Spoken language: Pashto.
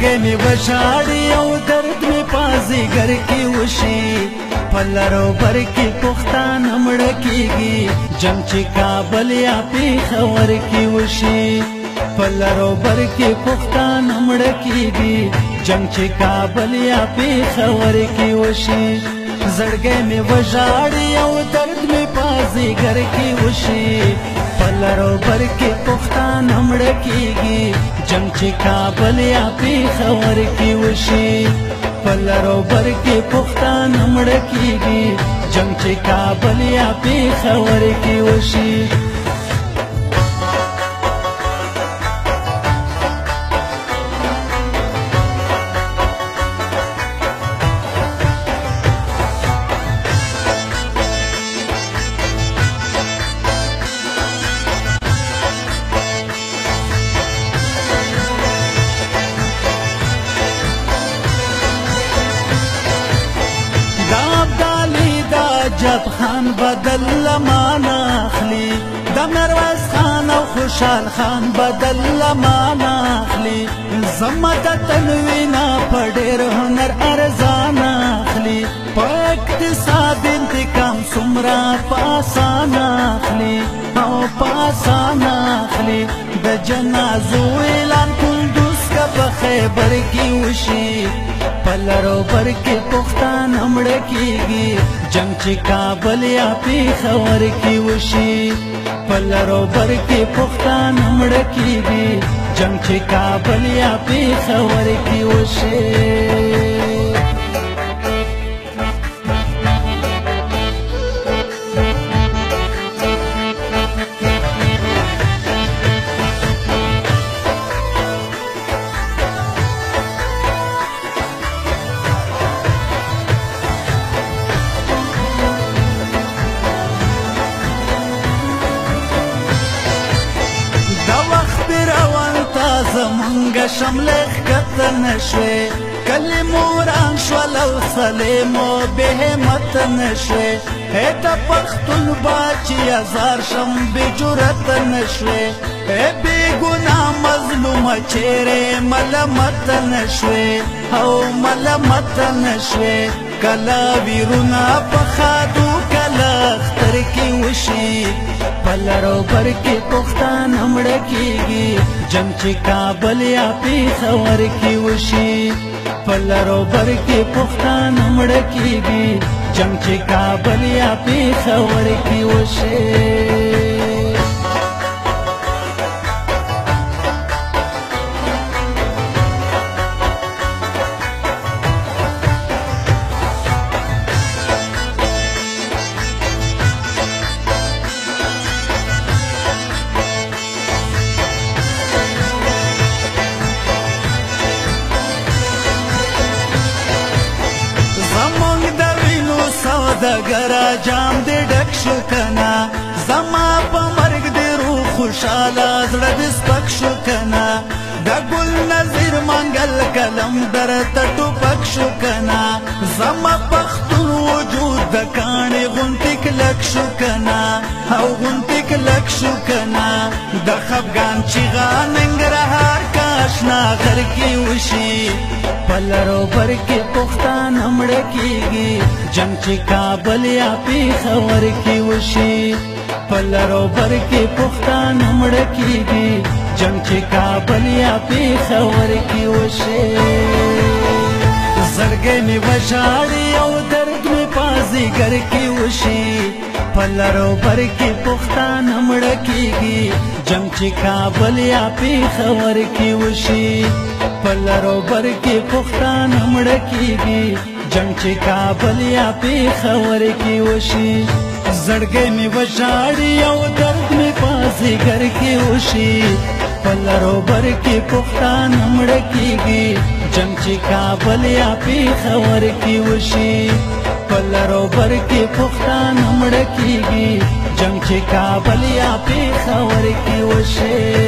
زړګی مې وژاړي او درد مې په ځیګر کې وشي په لرو بر کې پښتانه مړه کېږي جنګ چې کابل یا پېښور کې وشي په لرو بر کې پښتانه مړه کېږي جنګ چې کابل یا پېښور کې وشي زړګی مې وژاړي او درد مې په ځیګر کې وشي په لرو بر کې پښتانه مړه کېږي جنګ چې کابل یا پېښور کې وشي په لرو بر کې پښتانه مړه کېږي جنګ چې کابل یا پېښور کې وشي جب خان بدل لمانا اخلی دا مروز خان او خوشحال خان بدل لمانا اخلی زمت تنوینا پڑیر هنر ارزانا اخلی پا اقتصاد انتقام سمرا پاسانا اخلی او پاسانا اخلی دا جنازو اعلان کندوز کا بخیبر کی وشی پلرو بر کې پښتانه مړه کېږي جنګ چې کابل یا پېښور کې وشي پلرو بر کې پښتانه مړه کېږي جنګ چې کابل یا پېښور کې وشي زمونږ شملخ کته نشوي کلی موران شول او سلیمو به همت نشوي هته پختون باچی هزار شم به جرأت نشوي بے گناہ مظلوم چهره ملامت نشوي او ملامت نشوي کلا ویرونا پخادو کلا اختر کی وشي پلرو بر کې پښتانه مړه کېږي جنګ چې کابل یا پېښور کې وشي پلرو بر کې پښتانه مړه کېږي جنګ چې کابل یا پېښور کې وشي دګرا جام دې ډک شو کنا زما په مرګ دې روح خوشاله زړه دې سپک شو کنا د ګل نظیر منګل کلم در تټو پک شو کنا زما پختون وجود د کانې غونټې کلک شو کنا او غونټې کلک شو کنا د خفګان چیغه ننګرهار کاشنا غر کې وشي پلرو بر کې پښتانه مړه کېږي جنګ چې کابل یا پېښور کې وشي پلرو بر کې پښتانه مړه کېږي جنګ چې کابل یا پېښور کې وشي زړګی مې وژاړي او درد مې په ځیګر کې وشي پلرو بر کې پښتانه مړه کېږي جنګ چې کابل یا پېښور کې وشي پلرو بر کې پښتانه مړه کېږي جنګ چې کابل یا پېښور کې وشي زړګی مې وژاړي او درد مې په ځیګر کې وشي پلرو بر کې پښتانه مړه کېږي جنګ چې کابل یا پېښور کې وشي پلرو بر کې پښتانه مړه کېږي جنګ چې کابل یا پېښور کې وشي